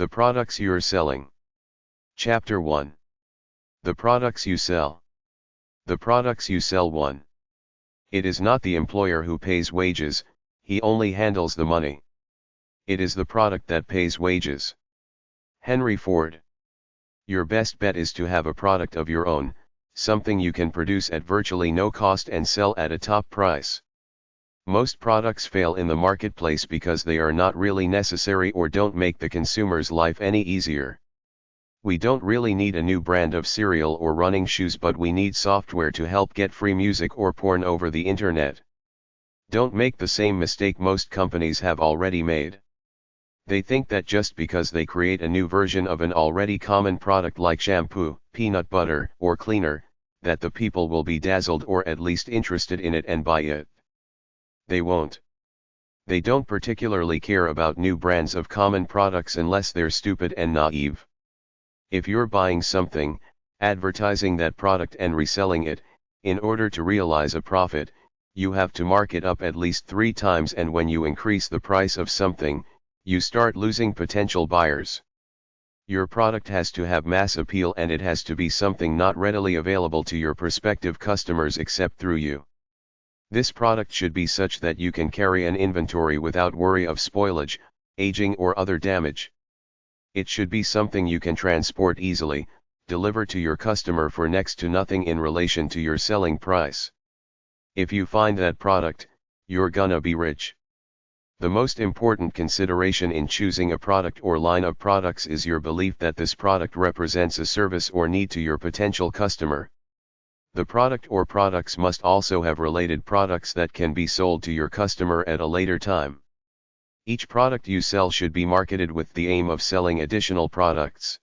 The products you're selling. Chapter 1. The products you sell. The products you sell. 1. It is not the employer who pays wages, he only handles the money. It is the product that pays wages. Henry Ford. Your best bet is to have a product of your own, something you can produce at virtually no cost and sell at a top price. Most products fail in the marketplace because they are not really necessary or don't make the consumer's life any easier. We don't really need a new brand of cereal or running shoes, but we need software to help get free music or porn over the internet. Don't make the same mistake most companies have already made. They think that just because they create a new version of an already common product like shampoo, peanut butter, or cleaner, that the people will be dazzled or at least interested in it and buy it. They won't. They don't particularly care about new brands of common products unless they're stupid and naive. If you're buying something, advertising that product and reselling it, in order to realize a profit, you have to mark it up at least 3 times, and when you increase the price of something, you start losing potential buyers. Your product has to have mass appeal, and it has to be something not readily available to your prospective customers except through you. This product should be such that you can carry an inventory without worry of spoilage, aging or other damage. It should be something you can transport easily, deliver to your customer for next to nothing in relation to your selling price. If you find that product, you're gonna be rich. The most important consideration in choosing a product or line of products is your belief that this product represents a service or need to your potential customer. The product or products must also have related products that can be sold to your customer at a later time. Each product you sell should be marketed with the aim of selling additional products.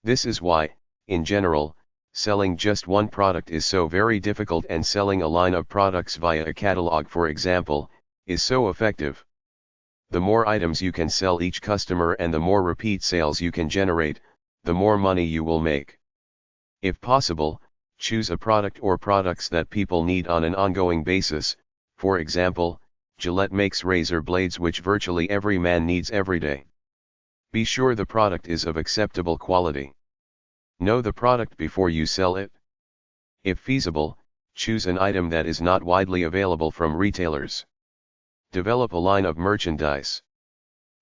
This is why, in general, selling just one product is so very difficult, and selling a line of products via a catalog, for example, is so effective. The more items you can sell each customer and the more repeat sales you can generate, the more money you will make. If possible, choose a product or products that people need on an ongoing basis. For example, Gillette makes razor blades which virtually every man needs every day. Be sure the product is of acceptable quality. Know the product before you sell it. If feasible, choose an item that is not widely available from retailers. Develop a line of merchandise.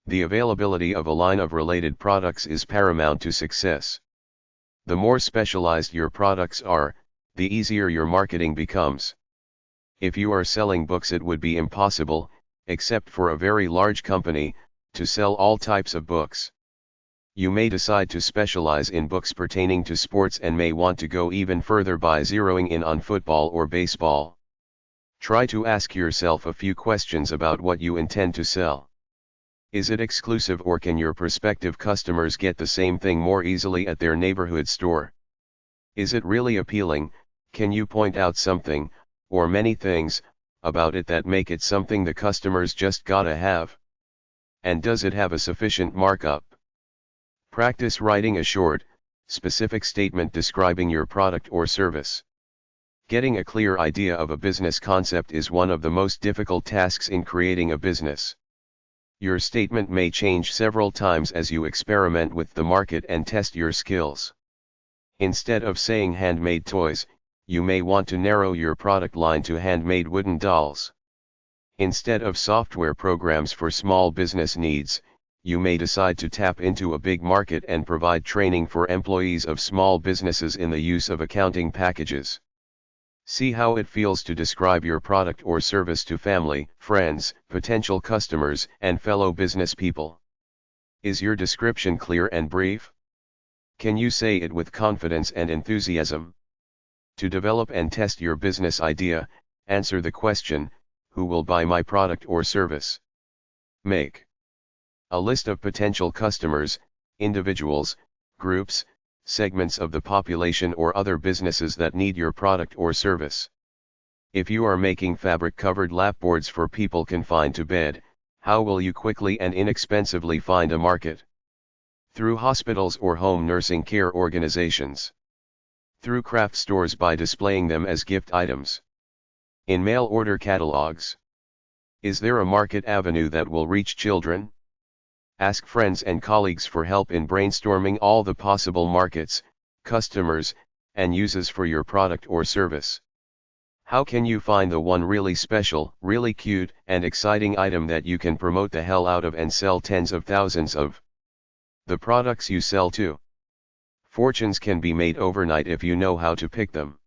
The availability of a line of related products is paramount to success. The more specialized your products are, the easier your marketing becomes. If you are selling books, it would be impossible, except for a very large company, to sell all types of books. You may decide to specialize in books pertaining to sports and may want to go even further by zeroing in on football or baseball. Try to ask yourself a few questions about what you intend to sell. Is it exclusive, or can your prospective customers get the same thing more easily at their neighborhood store? Is it really appealing? Can you point out something, or many things, about it that make it something the customers just gotta have? And does it have a sufficient markup? Practice writing a short, specific statement describing your product or service. Getting a clear idea of a business concept is one of the most difficult tasks in creating a business. Your statement may change several times as you experiment with the market and test your skills. Instead of saying handmade toys, you may want to narrow your product line to handmade wooden dolls. Instead of software programs for small business needs, you may decide to tap into a big market and provide training for employees of small businesses in the use of accounting packages. See how it feels to describe your product or service to family, friends, potential customers, and fellow business people. Is your description clear and brief? Can you say it with confidence and enthusiasm? To develop and test your business idea, answer the question, who will buy my product or service? Make a list of potential customers, individuals, groups, segments of the population or other businesses that need your product or service. If you are making fabric-covered lapboards for people confined to bed, how will you quickly and inexpensively find a market? Through hospitals or home nursing care organizations. Through craft stores by displaying them as gift items. In mail order catalogs. Is there a market avenue that will reach children? Ask friends and colleagues for help in brainstorming all the possible markets, customers, and uses for your product or service. How can you find the one really special, really cute, and exciting item that you can promote the hell out of and sell tens of thousands of? The products you sell too. Fortunes can be made overnight if you know how to pick them.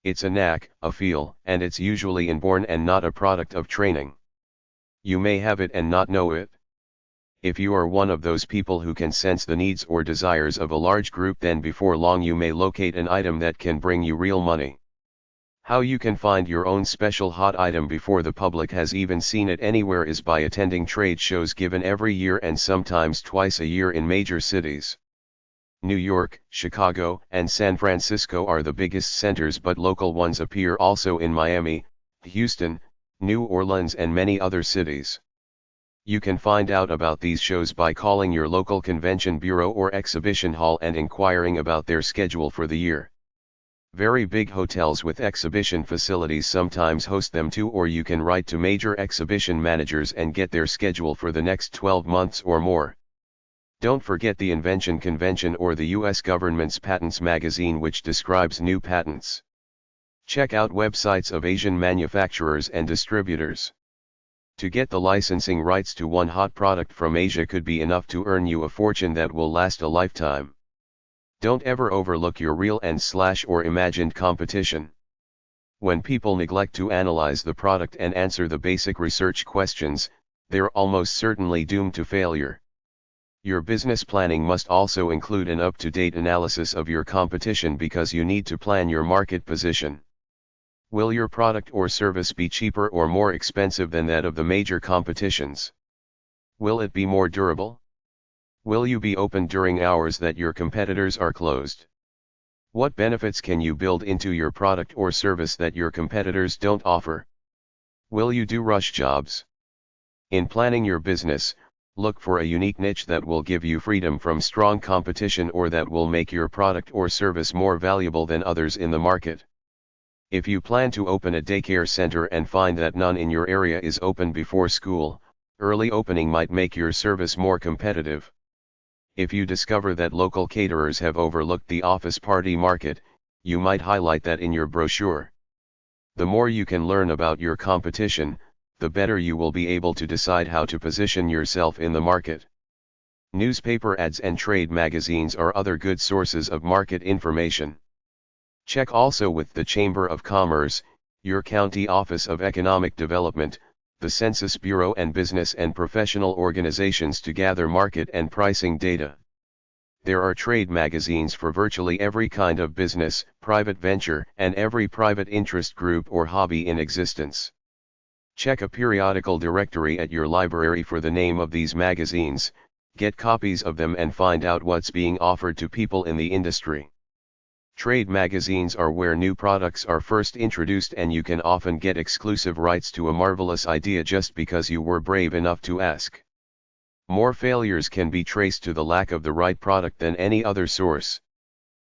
It's a knack, a feel, and it's usually inborn and not a product of training. You may have it and not know it. If you are one of those people who can sense the needs or desires of a large group, then before long you may locate an item that can bring you real money. How you can find your own special hot item before the public has even seen it anywhere is by attending trade shows given every year and sometimes twice a year in major cities. New York, Chicago, and San Francisco are the biggest centers, but local ones appear also in Miami, Houston, New Orleans, and many other cities. You can find out about these shows by calling your local convention bureau or exhibition hall and inquiring about their schedule for the year. Very big hotels with exhibition facilities sometimes host them too, or you can write to major exhibition managers and get their schedule for the next 12 months or more. Don't forget the Invention Convention or the US government's Patents magazine, which describes new patents. Check out websites of Asian manufacturers and distributors. To get the licensing rights to one hot product from Asia could be enough to earn you a fortune that will last a lifetime. Don't ever overlook your real or imagined competition. When people neglect to analyze the product and answer the basic research questions, they're almost certainly doomed to failure. Your business planning must also include an up-to-date analysis of your competition, because you need to plan your market position. Will your product or service be cheaper or more expensive than that of the major competitions? Will it be more durable? Will you be open during hours that your competitors are closed? What benefits can you build into your product or service that your competitors don't offer? Will you do rush jobs? In planning your business, look for a unique niche that will give you freedom from strong competition, or that will make your product or service more valuable than others in the market. If you plan to open a daycare center and find that none in your area is open before school, early opening might make your service more competitive. If you discover that local caterers have overlooked the office party market, you might highlight that in your brochure. The more you can learn about your competition, the better you will be able to decide how to position yourself in the market. Newspaper ads and trade magazines are other good sources of market information. Check also with the Chamber of Commerce, your county office of economic development, the Census Bureau, and business and professional organizations to gather market and pricing data. There are trade magazines for virtually every kind of business, private venture, and every private interest group or hobby in existence. Check a periodical directory at your library for the name of these magazines, get copies of them, and find out what's being offered to people in the industry. Trade magazines are where new products are first introduced, and you can often get exclusive rights to a marvelous idea just because you were brave enough to ask. More failures can be traced to the lack of the right product than any other source.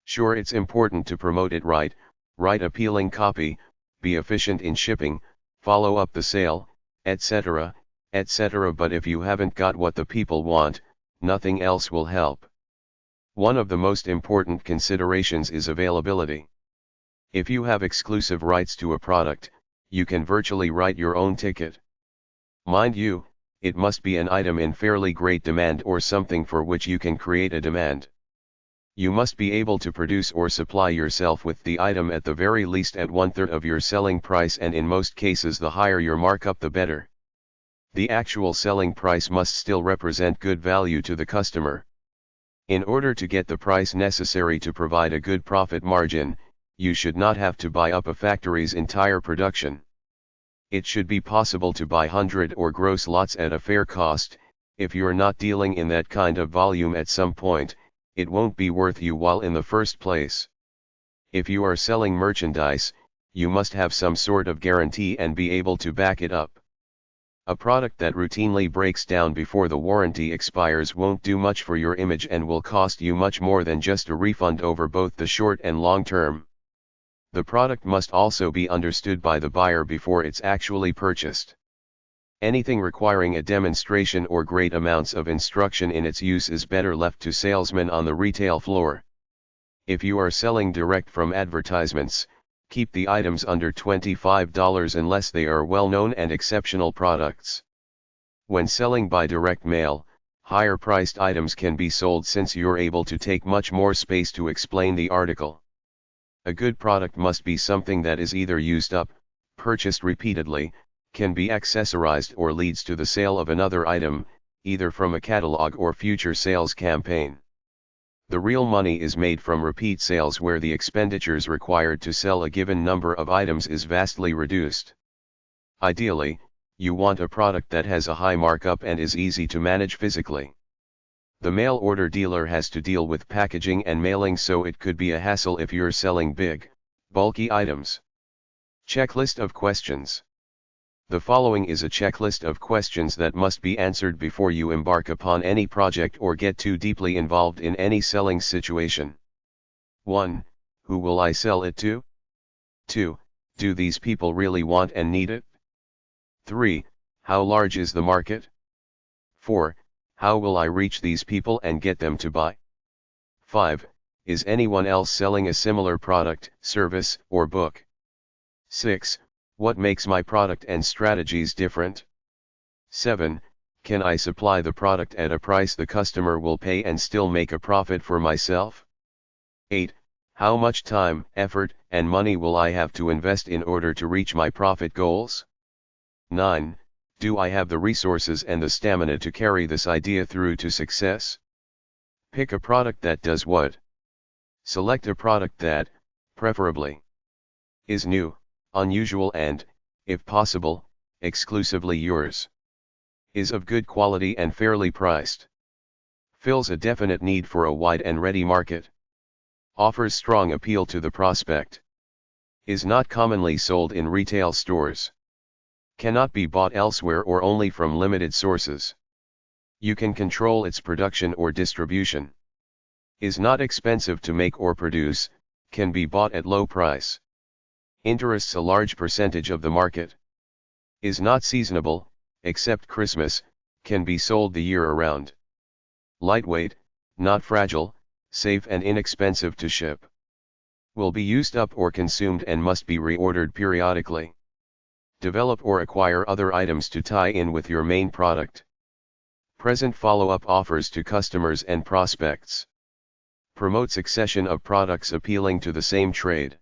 Sure, it's important to promote it right, write appealing copy, be efficient in shipping, follow up the sale, etc., etc., but if you haven't got what the people want, nothing else will help. One of the most important considerations is availability. If you have exclusive rights to a product, you can virtually write your own ticket. Mind you, it must be an item in fairly great demand or something for which you can create a demand. You must be able to produce or supply yourself with the item at the very least at 1/3 of your selling price, and in most cases the higher your markup the better. The actual selling price must still represent good value to the customer. In order to get the price necessary to provide a good profit margin, you should not have to buy up a factory's entire production. It should be possible to buy 100 or gross lots at a fair cost. If you're not dealing in that kind of volume at some point, it won't be worth you while in the first place. If you are selling merchandise, you must have some sort of guarantee and be able to back it up. A product that routinely breaks down before the warranty expires won't do much for your image and will cost you much more than just a refund over both the short and long term. The product must also be understood by the buyer before it's actually purchased. Anything requiring a demonstration or great amounts of instruction in its use is better left to salesmen on the retail floor. If you are selling direct from advertisements, keep the items under $25 unless they are well-known and exceptional products. When selling by direct mail, higher-priced items can be sold since you're able to take much more space to explain the article. A good product must be something that is either used up, purchased repeatedly, can be accessorized or leads to the sale of another item, either from a catalog or future sales campaign. The real money is made from repeat sales where the expenditures required to sell a given number of items is vastly reduced. Ideally, you want a product that has a high markup and is easy to manage physically. The mail order dealer has to deal with packaging and mailing, so it could be a hassle if you're selling big, bulky items. Checklist of questions. The following is a checklist of questions that must be answered before you embark upon any project or get too deeply involved in any selling situation. 1. Who will I sell it to? 2. Do these people really want and need it? 3. How large is the market? 4. How will I reach these people and get them to buy? 5. Is anyone else selling a similar product, service, or book? 6. What makes my product and strategies different? 7. Can I supply the product at a price the customer will pay and still make a profit for myself? 8. How much time, effort, and money will I have to invest in order to reach my profit goals? 9. Do I have the resources and the stamina to carry this idea through to success? Pick a product that does what? Select a product that, preferably, is new, unusual and, if possible, exclusively yours. Is of good quality and fairly priced. Fills a definite need for a wide and ready market. Offers strong appeal to the prospect. Is not commonly sold in retail stores. Cannot be bought elsewhere or only from limited sources. You can control its production or distribution. Is not expensive to make or produce, can be bought at low price. Interests a large percentage of the market. Is not seasonable, except Christmas, can be sold the year around. Lightweight, not fragile, safe and inexpensive to ship. Will be used up or consumed and must be reordered periodically. Develop or acquire other items to tie in with your main product. Present follow-up offers to customers and prospects. Promote succession of products appealing to the same trade.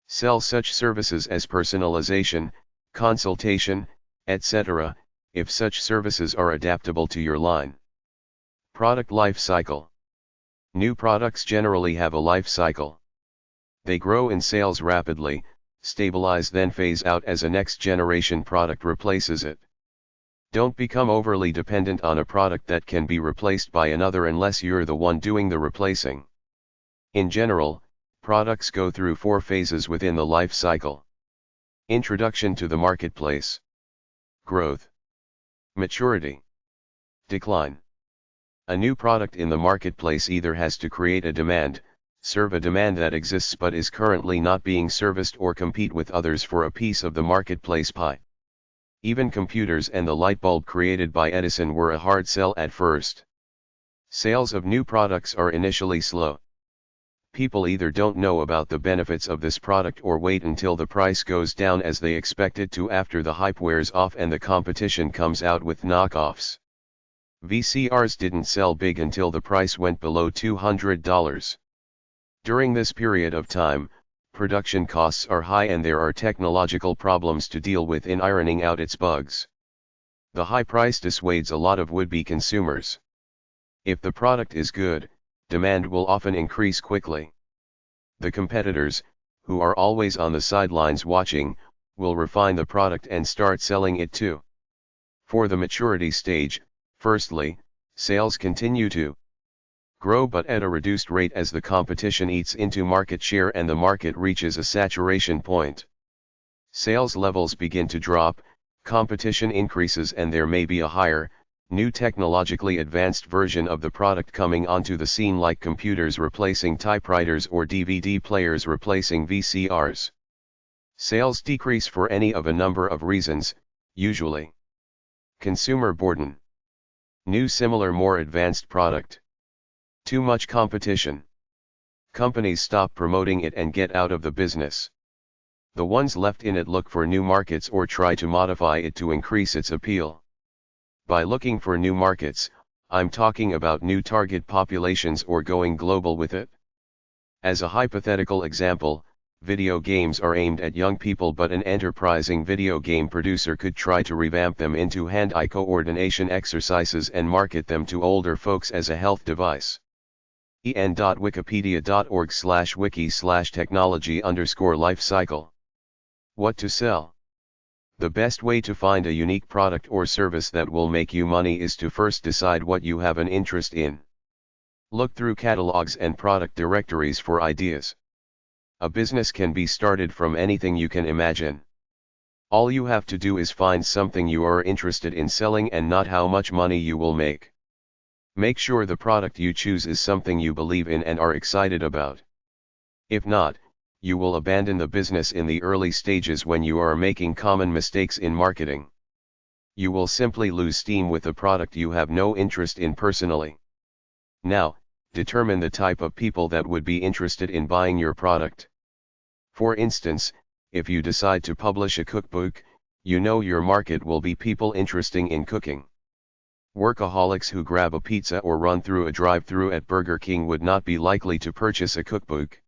Sell such services as personalization, consultation, etc., if such services are adaptable to your line. Product life cycle. New products generally have a life cycle. They grow in sales rapidly, stabilize, then phase out as a next generation product replaces it. Don't become overly dependent on a product that can be replaced by another unless you're the one doing the replacing. In general, products go through 4 phases within the life cycle. Introduction to the marketplace. Growth. Maturity. Decline. A new product in the marketplace either has to create a demand, serve a demand that exists but is currently not being serviced, or compete with others for a piece of the marketplace pie. Even computers and the light bulb created by Edison were a hard sell at first. Sales of new products are initially slow. People either don't know about the benefits of this product or wait until the price goes down as they expect it to after the hype wears off and the competition comes out with knockoffs. VCRs didn't sell big until the price went below $200. During this period of time, production costs are high and there are technological problems to deal with in ironing out its bugs. The high price dissuades a lot of would-be consumers. If the product is good, demand will often increase quickly. The competitors, who are always on the sidelines watching, will refine the product and start selling it too. For the maturity stage, firstly, sales continue to grow but at a reduced rate as the competition eats into market share and the market reaches a saturation point. Sales levels begin to drop, competition increases and there may be a higher, new technologically advanced version of the product coming onto the scene, like computers replacing typewriters or DVD players replacing VCRs. Sales decrease for any of a number of reasons, usually Consumer boredom. New similar more advanced product. Too much competition. Companies stop promoting it and get out of the business. The ones left in it look for new markets or try to modify it to increase its appeal. By looking for new markets, I'm talking about new target populations or going global with it. As a hypothetical example, video games are aimed at young people, but an enterprising video game producer could try to revamp them into hand-eye coordination exercises and market them to older folks as a health device. en.wikipedia.org/wiki/technology_lifecycle. What to sell? The best way to find a unique product or service that will make you money is to first decide what you have an interest in. Look through catalogs and product directories for ideas. A business can be started from anything you can imagine. All you have to do is find something you are interested in selling and not how much money you will make. Make sure the product you choose is something you believe in and are excited about. If not, you will abandon the business in the early stages when you are making common mistakes in marketing. You will simply lose steam with the product you have no interest in personally. Now, determine the type of people that would be interested in buying your product. For instance, if you decide to publish a cookbook, you know your market will be people interested in cooking. Workaholics who grab a pizza or run through a drive-thru at Burger King would not be likely to purchase a cookbook.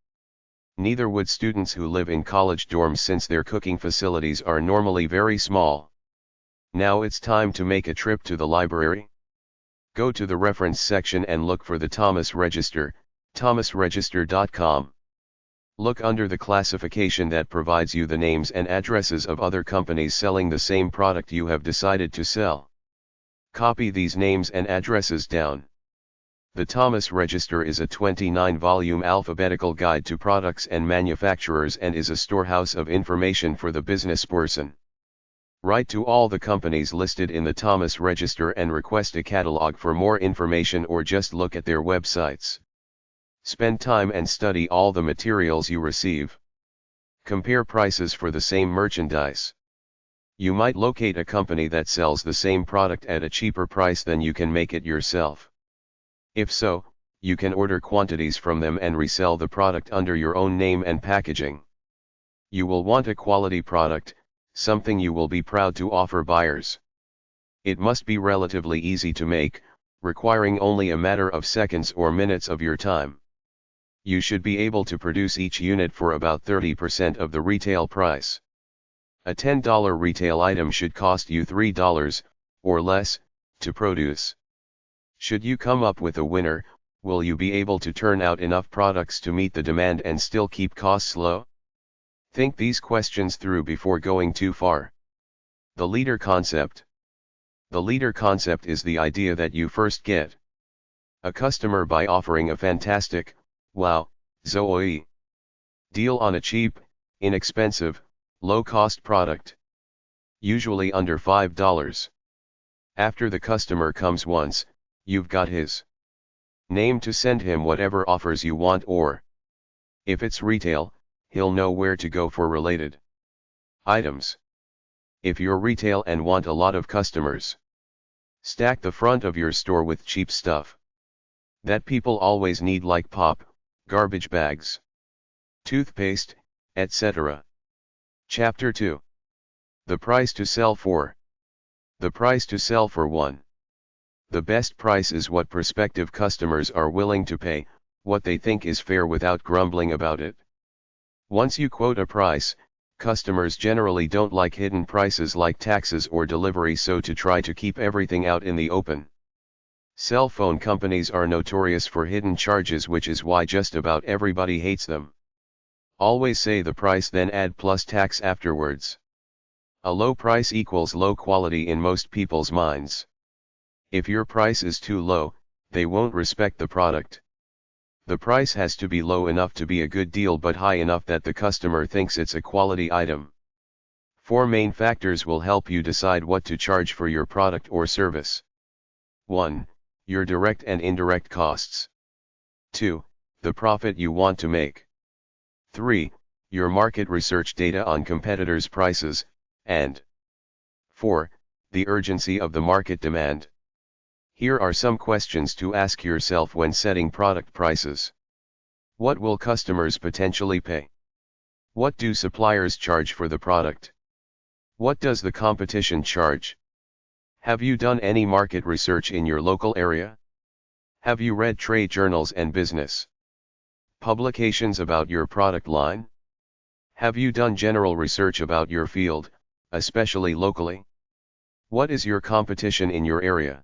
Neither would students who live in college dorms, since their cooking facilities are normally very small. Now it's time to make a trip to the library. Go to the reference section and look for the Thomas Register, thomasregister.com. Look under the classification that provides you the names and addresses of other companies selling the same product you have decided to sell. Copy these names and addresses down. The Thomas Register is a 29-volume alphabetical guide to products and manufacturers and is a storehouse of information for the business person. Write to all the companies listed in the Thomas Register and request a catalog for more information, or just look at their websites. Spend time and study all the materials you receive. Compare prices for the same merchandise. You might locate a company that sells the same product at a cheaper price than you can make it yourself. If so, you can order quantities from them and resell the product under your own name and packaging. You will want a quality product, something you will be proud to offer buyers. It must be relatively easy to make, requiring only a matter of seconds or minutes of your time. You should be able to produce each unit for about 30% of the retail price. A $10 retail item should cost you $3, or less, to produce. Should you come up with a winner, will you be able to turn out enough products to meet the demand and still keep costs low? Think these questions through before going too far. The leader concept. The leader concept is the idea that you first get a customer by offering a fantastic, wow, ZOE deal on a cheap, inexpensive, low-cost product. Usually under $5. After the customer comes once, you've got his name to send him whatever offers you want, or if it's retail, he'll know where to go for related items. If you're retail and want a lot of customers, stack the front of your store with cheap stuff that people always need, like pop, garbage bags, toothpaste, etc. Chapter 2. The price to sell for. The price to sell for 1. The best price is what prospective customers are willing to pay, what they think is fair without grumbling about it. Once you quote a price, customers generally don't like hidden prices like taxes or delivery, so to try to keep everything out in the open. Cell phone companies are notorious for hidden charges, which is why just about everybody hates them. Always say the price, then add plus tax afterwards. A low price equals low quality in most people's minds. If your price is too low, they won't respect the product. The price has to be low enough to be a good deal, but high enough that the customer thinks it's a quality item. 4 main factors will help you decide what to charge for your product or service. 1. Your direct and indirect costs. 2. The profit you want to make. 3. Your market research data on competitors' prices, and 4. the urgency of the market demand. Here are some questions to ask yourself when setting product prices. What will customers potentially pay? What do suppliers charge for the product? What does the competition charge? Have you done any market research in your local area? Have you read trade journals and business publications about your product line? Have you done general research about your field, especially locally? What is your competition in your area?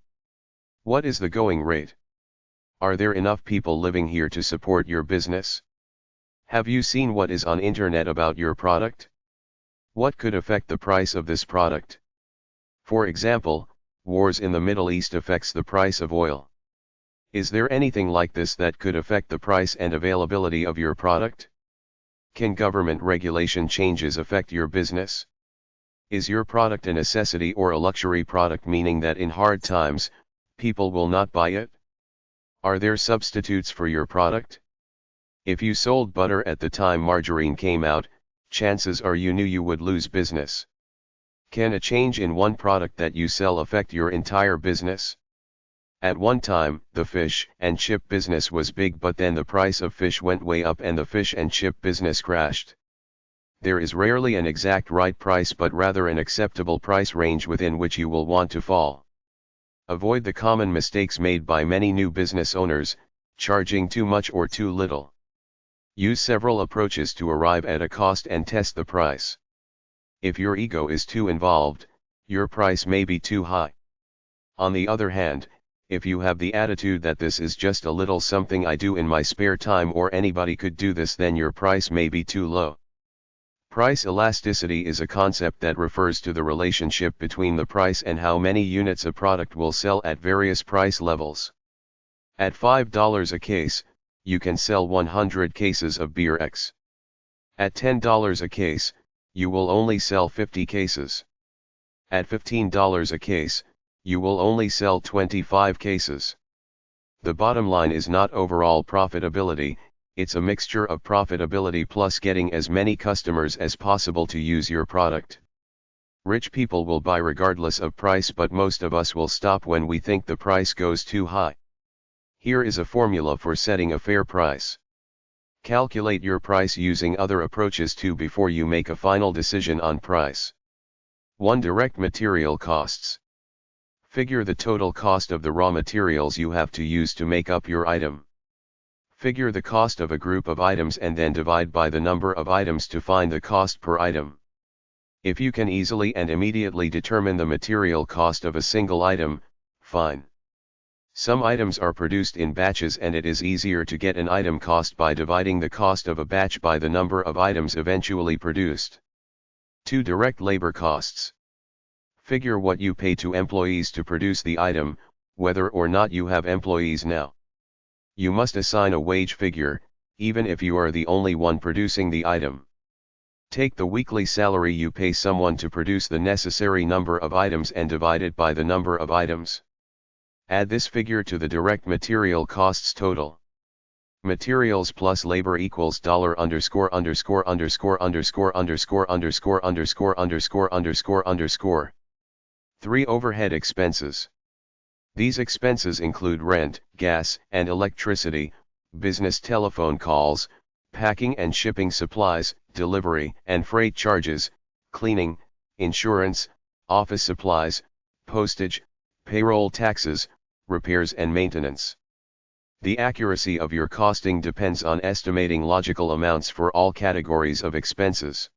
What is the going rate? Are there enough people living here to support your business? Have you seen what is on internet about your product? What could affect the price of this product? For example, wars in the Middle East affects the price of oil. Is there anything like this that could affect the price and availability of your product? Can government regulation changes affect your business? Is your product a necessity or a luxury product, meaning that in hard times, people will not buy it? Are there substitutes for your product? If you sold butter at the time margarine came out, chances are you knew you would lose business. Can a change in one product that you sell affect your entire business? At one time, the fish and chip business was big, but then the price of fish went way up and the fish and chip business crashed. There is rarely an exact right price, but rather an acceptable price range within which you will want to fall. Avoid the common mistakes made by many new business owners, charging too much or too little. Use several approaches to arrive at a cost and test the price. If your ego is too involved, your price may be too high. On the other hand, if you have the attitude that this is just a little something I do in my spare time or anybody could do this, then your price may be too low. Price elasticity is a concept that refers to the relationship between the price and how many units a product will sell at various price levels. At $5 a case, you can sell 100 cases of beer X. At $10 a case, you will only sell 50 cases. At $15 a case, you will only sell 25 cases. The bottom line is not overall profitability, it's a mixture of profitability plus getting as many customers as possible to use your product. Rich people will buy regardless of price, but most of us will stop when we think the price goes too high. Here is a formula for setting a fair price. Calculate your price using other approaches too before you make a final decision on price. 1. Direct material costs. Figure the total cost of the raw materials you have to use to make up your item. Figure the cost of a group of items and then divide by the number of items to find the cost per item. If you can easily and immediately determine the material cost of a single item, fine. Some items are produced in batches and it is easier to get an item cost by dividing the cost of a batch by the number of items eventually produced. 2. Direct labor costs. Figure what you pay to employees to produce the item, whether or not you have employees now. You must assign a wage figure, even if you are the only one producing the item. Take the weekly salary you pay someone to produce the necessary number of items and divide it by the number of items. Add this figure to the direct material costs total. Materials plus labor equals $__________________________________________________________________________________________________________________:_ $_____________________________________________________________________________________________________________ These expenses include rent, gas, and electricity, business telephone calls, packing and shipping supplies, delivery and freight charges, cleaning, insurance, office supplies, postage, payroll taxes, repairs and maintenance. The accuracy of your costing depends on estimating logical amounts for all categories of expenses.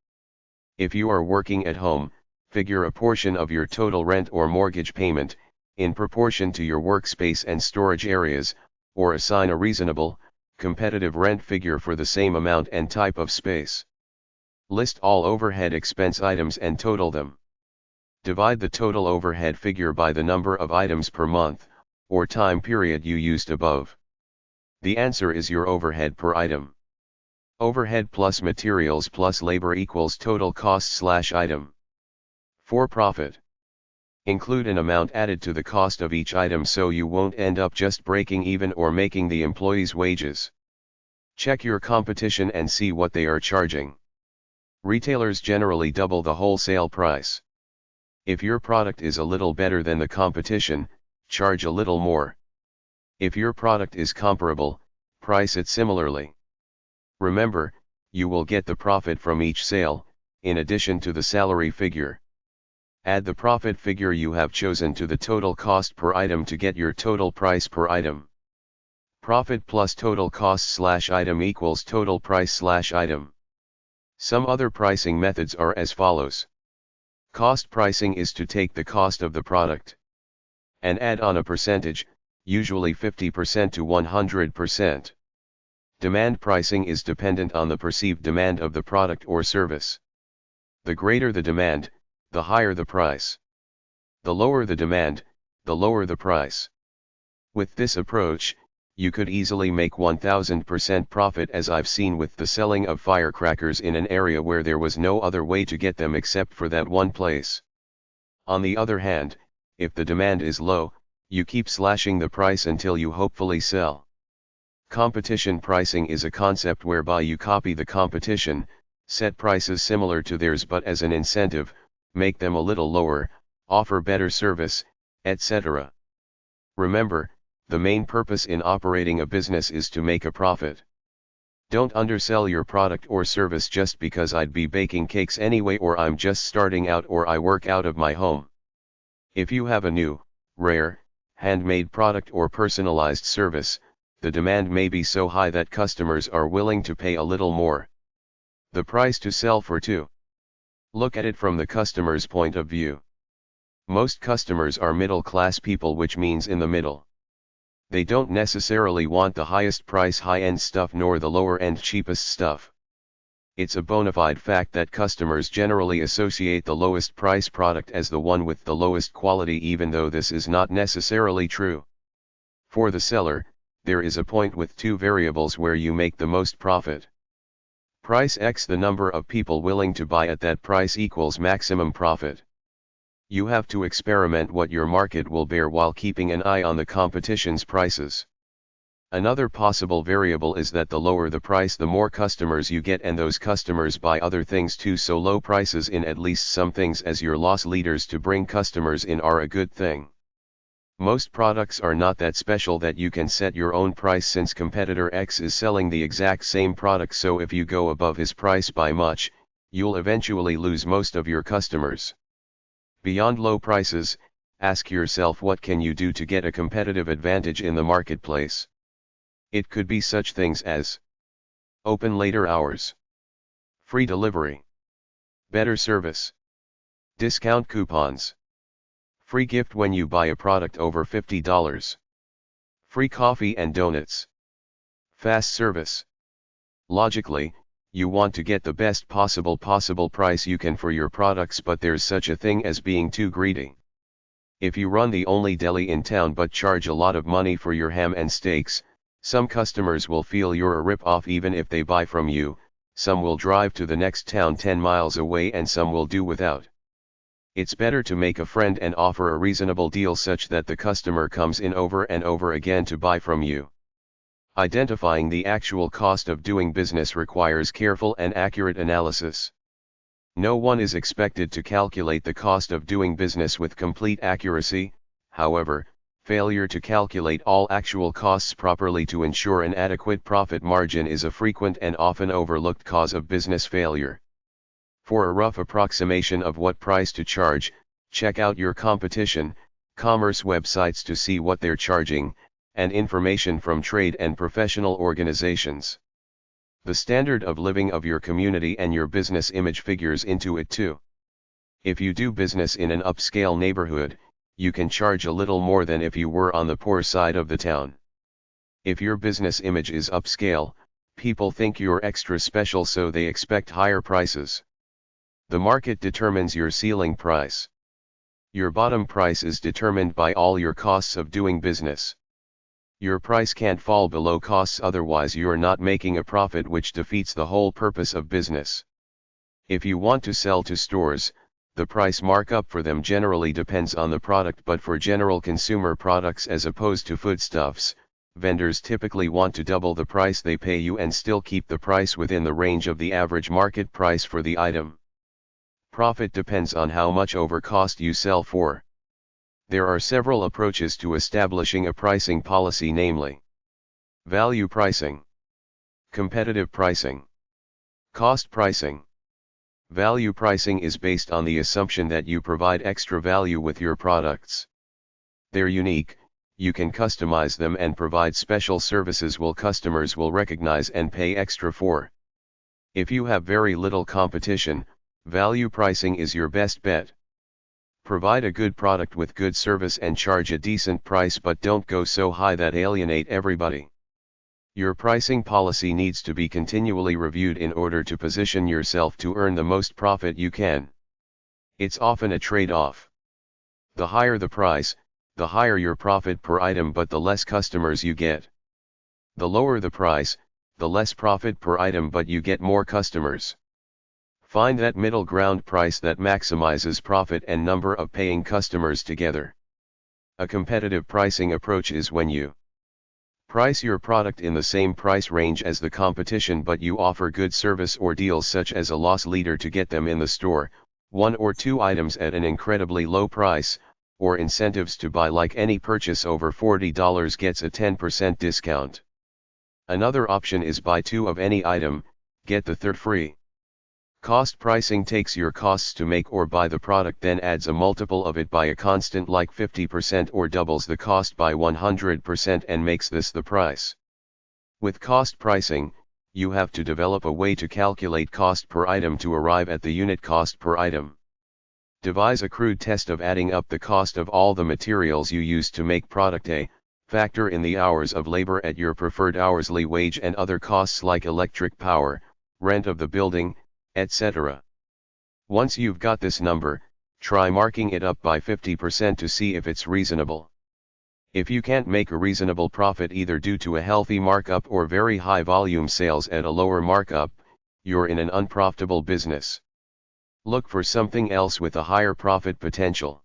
If you are working at home, figure a portion of your total rent or mortgage payment, in proportion to your workspace and storage areas, or assign a reasonable, competitive rent figure for the same amount and type of space. List all overhead expense items and total them. Divide the total overhead figure by the number of items per month, or time period you used above. The answer is your overhead per item. Overhead plus materials plus labor equals total cost/item. For profit. Include an amount added to the cost of each item so you won't end up just breaking even or making the employees' wages. Check your competition and see what they are charging. Retailers generally double the wholesale price. If your product is a little better than the competition, charge a little more. If your product is comparable, price it similarly. Remember, you will get the profit from each sale, in addition to the salary figure. Add the profit figure you have chosen to the total cost per item to get your total price per item. Profit plus total cost/item equals total price/item. Some other pricing methods are as follows. Cost pricing is to take the cost of the product and add on a percentage, usually 50% to 100%. Demand pricing is dependent on the perceived demand of the product or service. The greater the demand, the higher the price. The lower the demand, the lower the price. With this approach, you could easily make 1000% profit, as I've seen with the selling of firecrackers in an area where there was no other way to get them except for that one place. On the other hand, if the demand is low, you keep slashing the price until you hopefully sell. Competition pricing is a concept whereby you copy the competition, set prices similar to theirs but as an incentive, make them a little lower, offer better service, etc. Remember, the main purpose in operating a business is to make a profit. Don't undersell your product or service just because I'd be baking cakes anyway, or I'm just starting out, or I work out of my home. If you have a new, rare, handmade product or personalized service, the demand may be so high that customers are willing to pay a little more. The price to sell for too. Look at it from the customer's point of view. Most customers are middle-class people, which means in the middle. They don't necessarily want the highest price high-end stuff nor the lower-end cheapest stuff. It's a bona fide fact that customers generally associate the lowest price product as the one with the lowest quality, even though this is not necessarily true. For the seller, there is a point with two variables where you make the most profit. Price x the number of people willing to buy at that price equals maximum profit. You have to experiment what your market will bear while keeping an eye on the competition's prices. Another possible variable is that the lower the price, the more customers you get, and those customers buy other things too, so low prices in at least some things as your loss leaders to bring customers in are a good thing. Most products are not that special that you can set your own price, since competitor X is selling the exact same product, so if you go above his price by much, you'll eventually lose most of your customers. Beyond low prices, ask yourself, what can you do to get a competitive advantage in the marketplace? It could be such things as open later hours, free delivery, better service, discount coupons, free gift when you buy a product over $50, free coffee and donuts, fast service. Logically, you want to get the best possible price you can for your products, but there's such a thing as being too greedy. If you run the only deli in town but charge a lot of money for your ham and steaks, some customers will feel you're a rip-off even if they buy from you, some will drive to the next town 10 miles away, and some will do without. It's better to make a friend and offer a reasonable deal such that the customer comes in over and over again to buy from you. Identifying the actual cost of doing business requires careful and accurate analysis. No one is expected to calculate the cost of doing business with complete accuracy. However, failure to calculate all actual costs properly to ensure an adequate profit margin is a frequent and often overlooked cause of business failure. For a rough approximation of what price to charge, check out your competition, commerce websites to see what they're charging, and information from trade and professional organizations. The standard of living of your community and your business image figures into it too. If you do business in an upscale neighborhood, you can charge a little more than if you were on the poor side of the town. If your business image is upscale, people think you're extra special, so they expect higher prices. The market determines your ceiling price. Your bottom price is determined by all your costs of doing business. Your price can't fall below costs, otherwise you're not making a profit, which defeats the whole purpose of business. If you want to sell to stores, the price markup for them generally depends on the product, but for general consumer products as opposed to foodstuffs, vendors typically want to double the price they pay you and still keep the price within the range of the average market price for the item. Profit depends on how much over cost you sell for. There are several approaches to establishing a pricing policy, namely value pricing, competitive pricing, cost pricing. Value pricing is based on the assumption that you provide extra value with your products. They're unique, you can customize them and provide special services customers will recognize and pay extra for. If you have very little competition, value pricing is your best bet. Provide a good product with good service and charge a decent price, but don't go so high that alienate everybody. Your pricing policy needs to be continually reviewed in order to position yourself to earn the most profit you can. It's often a trade-off. The higher the price, the higher your profit per item, but the less customers you get. The lower the price, the less profit per item, but you get more customers. Find that middle ground price that maximizes profit and number of paying customers together. A competitive pricing approach is when you price your product in the same price range as the competition, but you offer good service or deals such as a loss leader to get them in the store, 1 or 2 items at an incredibly low price, or incentives to buy, like any purchase over $40 gets a 10% discount. Another option is buy 2 of any item, get the third free. Cost pricing takes your costs to make or buy the product, then adds a multiple of it by a constant like 50% or doubles the cost by 100% and makes this the price. With cost pricing, you have to develop a way to calculate cost per item to arrive at the unit cost per item. Devise a crude test of adding up the cost of all the materials you use to make product A, factor in the hours of labor at your preferred hourly wage and other costs like electric power, rent of the building, etc. Once you've got this number, try marking it up by 50% to see if it's reasonable. If you can't make a reasonable profit either due to a healthy markup or very high volume sales at a lower markup, you're in an unprofitable business. Look for something else with a higher profit potential.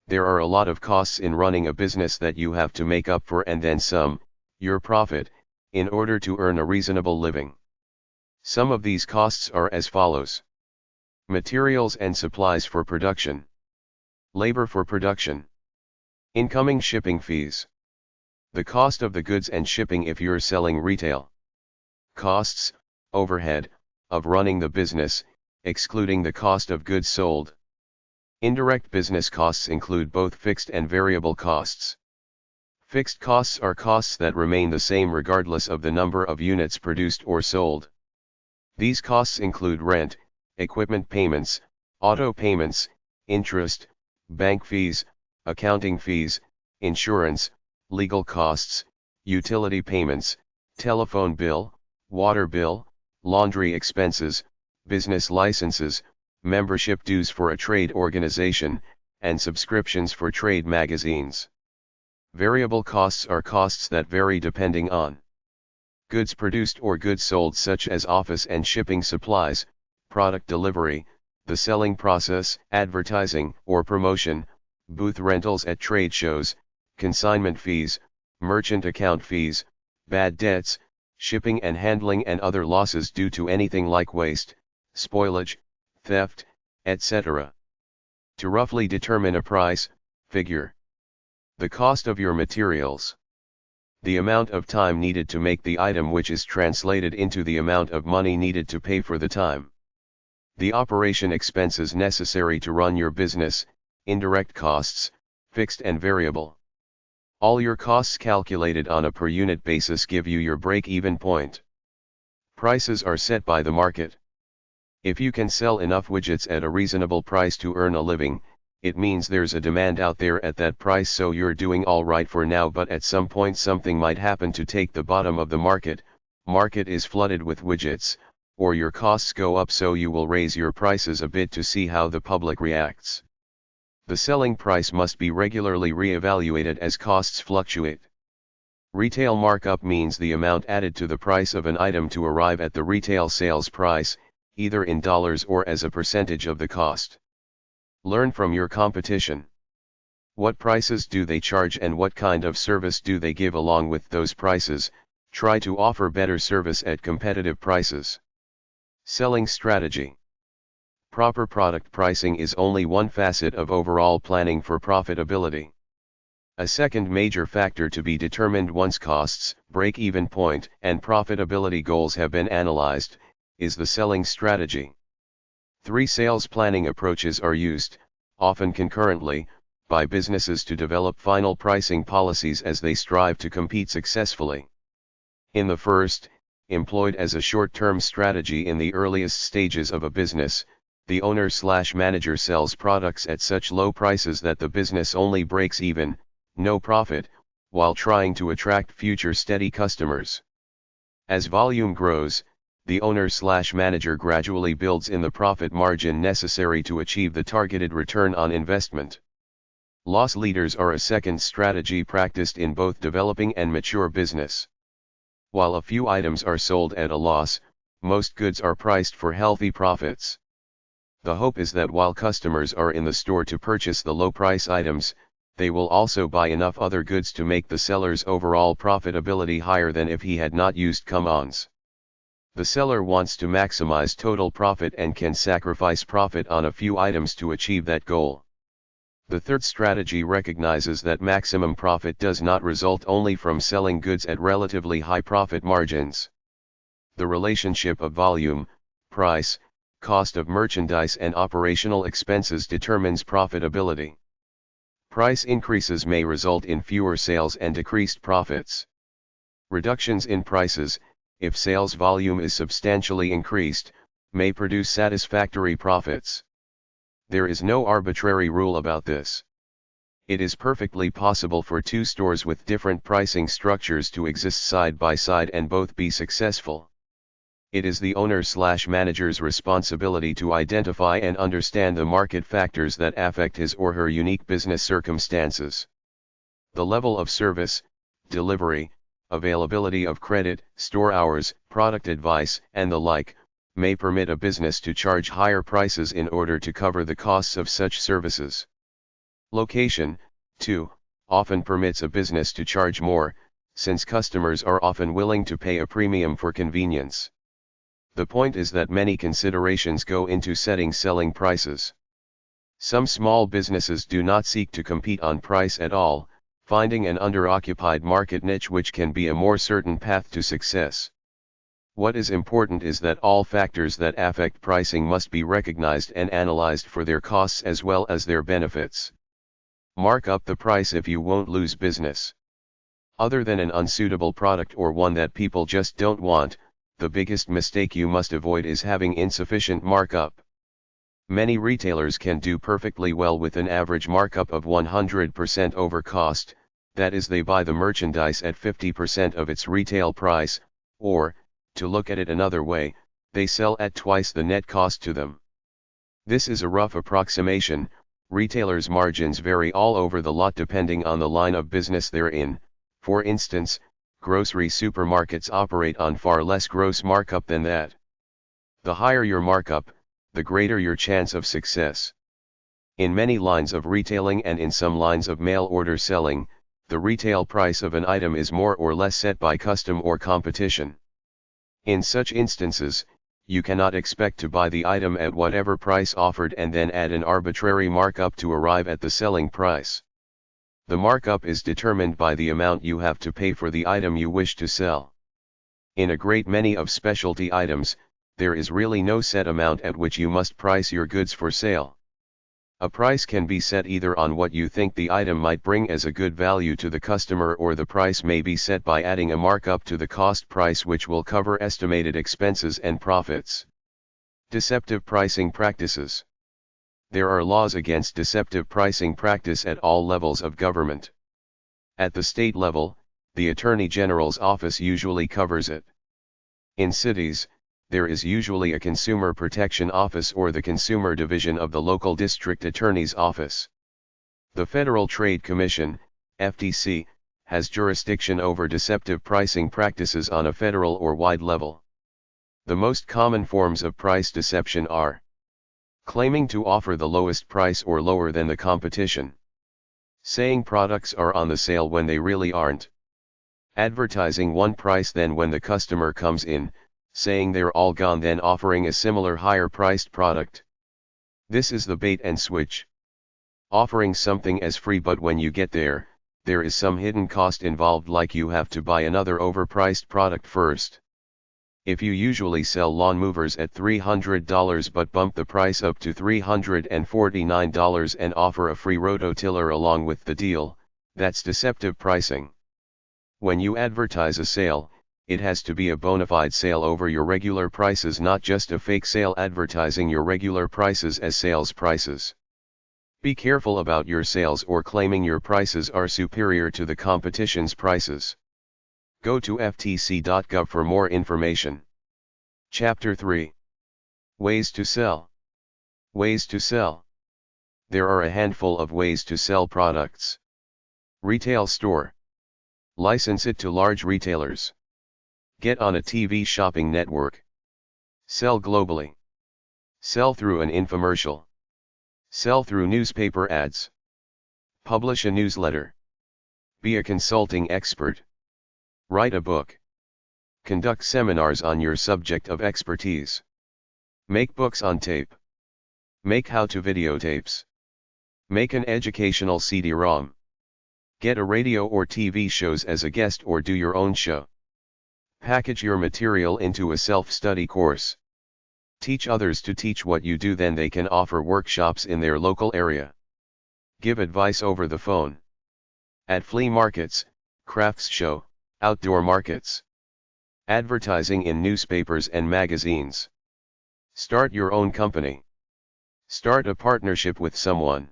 There are a lot of costs in running a business that you have to make up for, and then some, your profit, in order to earn a reasonable living. Some of these costs are as follows: materials and supplies for production, labor for production, incoming shipping fees, the cost of the goods and shipping if you're selling retail, costs, overhead, of running the business, excluding the cost of goods sold. Indirect business costs include both fixed and variable costs. Fixed costs are costs that remain the same regardless of the number of units produced or sold. These costs include rent, equipment payments, auto payments, interest, bank fees, accounting fees, insurance, legal costs, utility payments, telephone bill, water bill, laundry expenses, business licenses, membership dues for a trade organization, and subscriptions for trade magazines. Variable costs are costs that vary depending on goods produced or goods sold, such as office and shipping supplies, product delivery, the selling process, advertising or promotion, booth rentals at trade shows, consignment fees, merchant account fees, bad debts, shipping and handling, and other losses due to anything like waste, spoilage, theft, etc. To roughly determine a price, figure the cost of your materials, the amount of time needed to make the item, which is translated into the amount of money needed to pay for the time, the operation expenses necessary to run your business, indirect costs, fixed and variable. All your costs calculated on a per unit basis give you your break-even point. Prices are set by the market. If you can sell enough widgets at a reasonable price to earn a living, it means there's a demand out there at that price, so you're doing all right for now, but at some point something might happen to take the bottom of the market is flooded with widgets, or your costs go up, so you will raise your prices a bit to see how the public reacts. The selling price must be regularly re-evaluated as costs fluctuate. Retail markup means the amount added to the price of an item to arrive at the retail sales price, either in dollars or as a percentage of the cost. Learn from your competition. What prices do they charge and what kind of service do they give along with those prices? Try to offer better service at competitive prices. Selling strategy. Proper product pricing is only one facet of overall planning for profitability. A second major factor to be determined once costs, break-even point, and profitability goals have been analyzed, is the selling strategy. 3 sales planning approaches are used, often concurrently, by businesses to develop final pricing policies as they strive to compete successfully. In the first, employed as a short-term strategy in the earliest stages of a business, the owner/manager sells products at such low prices that the business only breaks even, no profit, while trying to attract future steady customers. As volume grows, the owner/manager gradually builds in the profit margin necessary to achieve the targeted return on investment. Loss leaders are a second strategy practiced in both developing and mature business. While a few items are sold at a loss, most goods are priced for healthy profits. The hope is that while customers are in the store to purchase the low-price items, they will also buy enough other goods to make the seller's overall profitability higher than if he had not used coupons. The seller wants to maximize total profit and can sacrifice profit on a few items to achieve that goal. The third strategy recognizes that maximum profit does not result only from selling goods at relatively high profit margins. The relationship of volume, price, cost of merchandise and operational expenses determines profitability. Price increases may result in fewer sales and decreased profits. Reductions in prices, if sales volume is substantially increased, may produce satisfactory profits. There is no arbitrary rule about this. It is perfectly possible for 2 stores with different pricing structures to exist side by side and both be successful. It is the owner/manager's responsibility to identify and understand the market factors that affect his or her unique business circumstances. The level of service, delivery, availability of credit, store hours, product advice, and the like, may permit a business to charge higher prices in order to cover the costs of such services. Location, too, often permits a business to charge more, since customers are often willing to pay a premium for convenience. The point is that many considerations go into setting selling prices. Some small businesses do not seek to compete on price at all, finding an underoccupied market niche which can be a more certain path to success. What is important is that all factors that affect pricing must be recognized and analyzed for their costs as well as their benefits. Mark up the price if you won't lose business. Other than an unsuitable product or one that people just don't want, the biggest mistake you must avoid is having insufficient markup. Many retailers can do perfectly well with an average markup of 100% over cost, that is, they buy the merchandise at 50% of its retail price, or, to look at it another way, they sell at twice the net cost to them. This is a rough approximation. Retailers' margins vary all over the lot depending on the line of business they're in. For instance, grocery supermarkets operate on far less gross markup than that. The higher your markup, the greater your chance of success. In many lines of retailing and in some lines of mail order selling, the retail price of an item is more or less set by custom or competition. In such instances, you cannot expect to buy the item at whatever price offered and then add an arbitrary markup to arrive at the selling price. The markup is determined by the amount you have to pay for the item you wish to sell. In a great many of specialty items, there is really no set amount at which you must price your goods for sale. A price can be set either on what you think the item might bring as a good value to the customer, or the price may be set by adding a markup to the cost price which will cover estimated expenses and profits. Deceptive pricing practices. There are laws against deceptive pricing practice at all levels of government. At the state level, the Attorney General's office usually covers it. In cities, there is usually a Consumer Protection Office or the Consumer Division of the local district attorney's office. The Federal Trade Commission, FTC, has jurisdiction over deceptive pricing practices on a federal or wide level. The most common forms of price deception are claiming to offer the lowest price or lower than the competition, saying products are on the sale when they really aren't, advertising one price, then when the customer comes in, saying they're all gone, then offering a similar higher priced product, This is the bait and switch. Offering something as free, but when you get there, there is some hidden cost involved, like you have to buy another overpriced product first. If you usually sell lawn movers at $300 but bump the price up to $349 and offer a free rototiller along with the deal, that's deceptive pricing. When you advertise a sale, it has to be a bona fide sale over your regular prices, not just a fake sale advertising your regular prices as sales prices. Be careful about your sales or claiming your prices are superior to the competition's prices. Go to ftc.gov for more information. Chapter 3. Ways to sell. Ways to sell. There are a handful of ways to sell products. Retail store. License it to large retailers. Get on a TV shopping network. Sell globally. Sell through an infomercial. Sell through newspaper ads. Publish a newsletter. Be a consulting expert. Write a book. Conduct seminars on your subject of expertise. Make books on tape. Make how-to videotapes. Make an educational CD-ROM. Get a radio or TV shows as a guest or do your own show. Package your material into a self-study course. Teach others to teach what you do, then they can offer workshops in their local area. Give advice over the phone. At flea markets, crafts show, outdoor markets. Advertising in newspapers and magazines. Start your own company. Start a partnership with someone.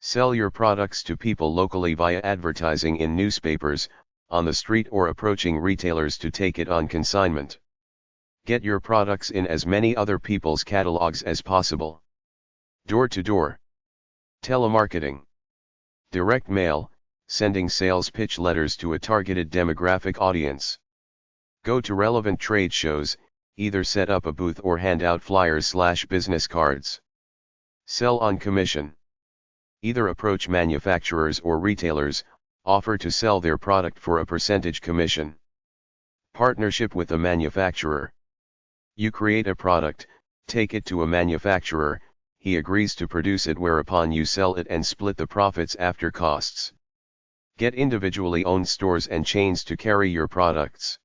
Sell your products to people locally via advertising in newspapers, on the street, or approaching retailers to take it on consignment. Get your products in as many other people's catalogs as possible. Door to door. Telemarketing. Direct mail, sending sales pitch letters to a targeted demographic audience. Go to relevant trade shows, either set up a booth or hand out flyers/business cards. Sell on commission. Either approach manufacturers or retailers, offer to sell their product for a percentage commission. Partnership with a manufacturer. You create a product, take it to a manufacturer, he agrees to produce it, whereupon you sell it and split the profits after costs. Get individually owned stores and chains to carry your products.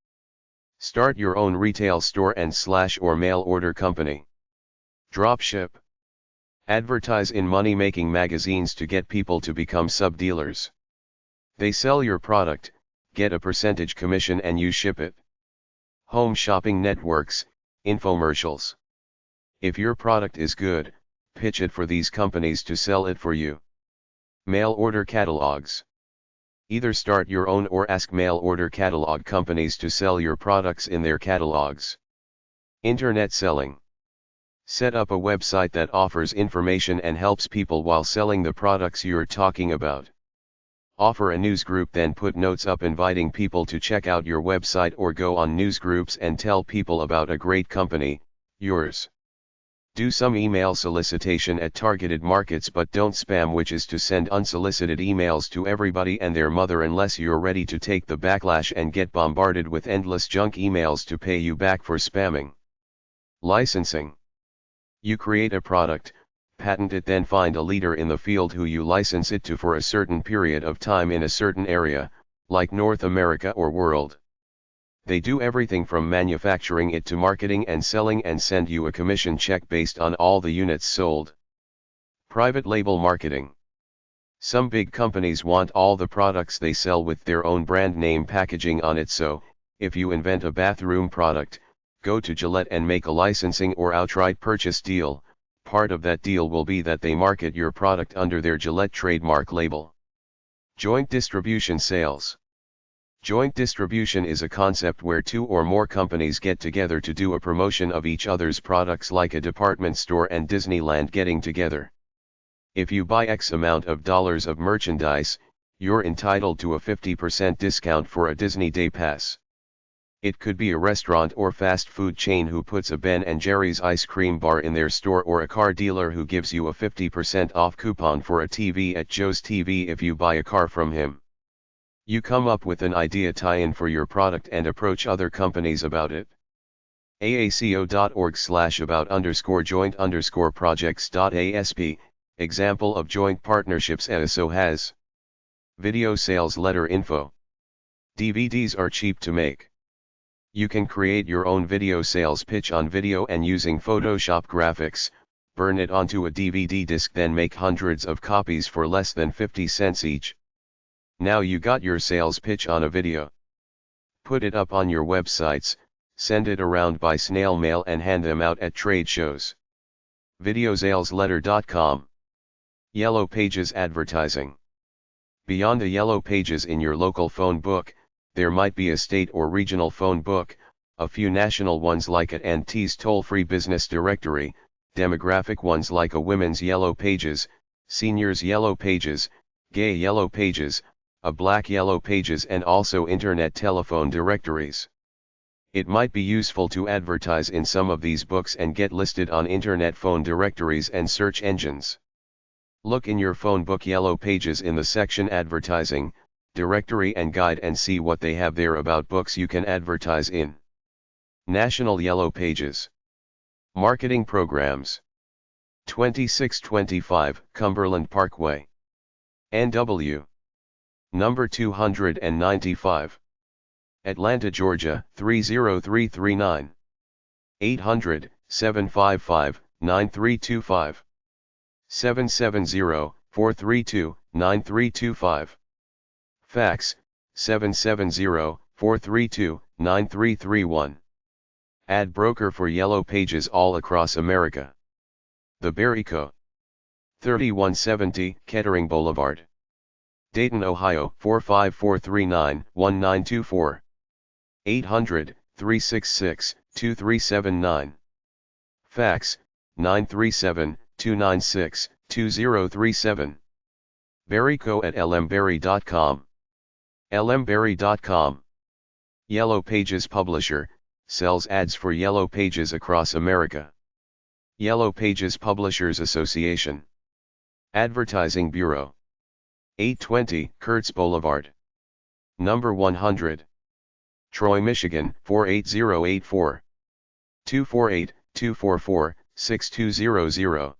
Start your own retail store and or mail order company. Dropship. Advertise in money-making magazines to get people to become sub-dealers. They sell your product, get a percentage commission, and you ship it. Home shopping networks, infomercials. If your product is good, pitch it for these companies to sell it for you. Mail order catalogs. Either start your own or ask mail order catalog companies to sell your products in their catalogs. Internet selling. Set up a website that offers information and helps people while selling the products you're talking about. Offer a news group, then put notes up inviting people to check out your website, or go on news groups and tell people about a great company, yours. Do some email solicitation at targeted markets, but don't spam, which is to send unsolicited emails to everybody and their mother, unless you're ready to take the backlash and get bombarded with endless junk emails to pay you back for spamming. Licensing. You create a product, patent it, then find a leader in the field who you license it to for a certain period of time in a certain area, like North America or world. They do everything from manufacturing it to marketing and selling, and send you a commission check based on all the units sold. Private label marketing. Some big companies want all the products they sell with their own brand name packaging on it, so, if you invent a bathroom product, go to Gillette and make a licensing or outright purchase deal. Part of that deal will be that they market your product under their Gillette trademark label. Joint distribution sales. Joint distribution is a concept where two or more companies get together to do a promotion of each other's products, like a department store and Disneyland getting together. If you buy X amount of dollars of merchandise, you're entitled to a 50% discount for a Disney Day Pass. It could be a restaurant or fast food chain who puts a Ben & Jerry's ice cream bar in their store, or a car dealer who gives you a 50% off coupon for a TV at Joe's TV if you buy a car from him. You come up with an idea tie-in for your product and approach other companies about it. aaco.org/about_joint_projects.asp, example of joint partnerships ASO has. Video sales letter info. DVDs are cheap to make. You can create your own video sales pitch on video and using Photoshop graphics, burn it onto a DVD disc, then make hundreds of copies for less than 50 cents each. Now you got your sales pitch on a video. Put it up on your websites, send it around by snail mail and hand them out at trade shows. Videosalesletter.com. Yellow Pages advertising. Beyond the yellow pages in your local phone book, there might be a state or regional phone book, a few national ones like AT&T's toll-free business directory, demographic ones like a women's yellow pages, seniors yellow pages, gay yellow pages, a black yellow pages, and also internet telephone directories. It might be useful to advertise in some of these books and get listed on internet phone directories and search engines. Look in your phone book yellow pages in the section advertising, directory and guide and see what they have there about books you can advertise in. National Yellow Pages. Marketing Programs. 2625 Cumberland Parkway, NW. Number 295. Atlanta, Georgia, 30339. 800-755-9325. 770-432-9325. Fax, 770-432-9331. Ad broker for yellow pages all across America. The Berry Co. 3170 Kettering Boulevard, Dayton, Ohio, 45439-1924. 800-366-2379. Fax, 937-296-2037. berryco@lmberry.com. lmberry.com. Yellow Pages Publisher, sells ads for Yellow Pages across America. Yellow Pages Publishers Association. Advertising Bureau. 820 Kurtz Boulevard, Number 100. Troy, Michigan, 48084. 248-244-6200.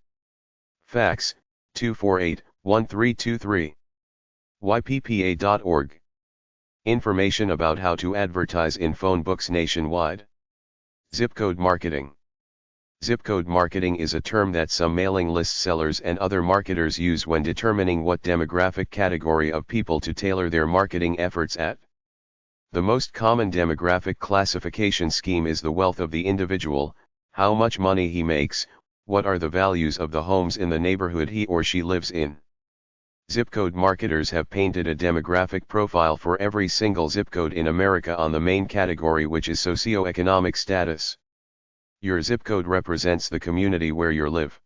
Fax, 248-1323. yppa.org. Information about how to advertise in phone books nationwide. Zip code marketing. Zip code marketing is a term that some mailing list sellers and other marketers use when determining what demographic category of people to tailor their marketing efforts at. The most common demographic classification scheme is the wealth of the individual, how much money he makes, what are the values of the homes in the neighborhood he or she lives in. Zip code marketers have painted a demographic profile for every single zip code in America on the main category, which is socioeconomic status. Your zip code represents the community where you live.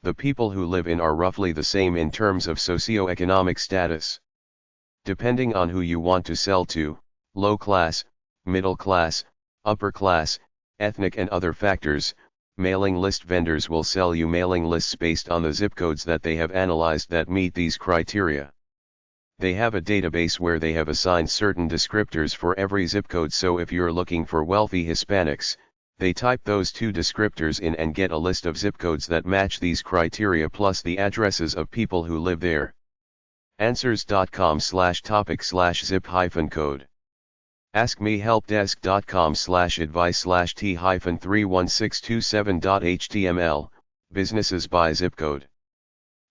The people who live in are roughly the same in terms of socioeconomic status. Depending on who you want to sell to, low class, middle class, upper class, ethnic and other factors, mailing list vendors will sell you mailing lists based on the zip codes that they have analyzed that meet these criteria. They have a database where they have assigned certain descriptors for every zip code, so if you're looking for wealthy Hispanics, they type those two descriptors in and get a list of zip codes that match these criteria plus the addresses of people who live there. Answers.com/topic/zip-code. AskMeHelpDesk.com/advice/T-31627.html, businesses by zip code.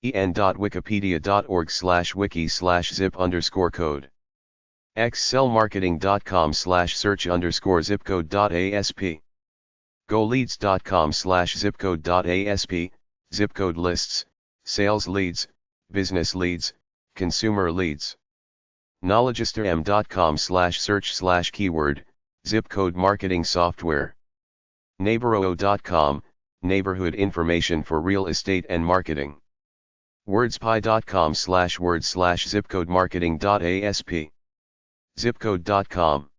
en.wikipedia.org/wiki/zip_code. Excelmarketing.com/search_zipcode.asp. GoLeads.com/zipcode.asp, zip code lists, sales leads, business leads, consumer leads. KnowledgeStorm.com/search/keyword, zip code marketing software. Neighboroo.com, neighborhood information for real estate and marketing. Wordspy.com/word/zipcodemarketing.asp. Zipcode.com.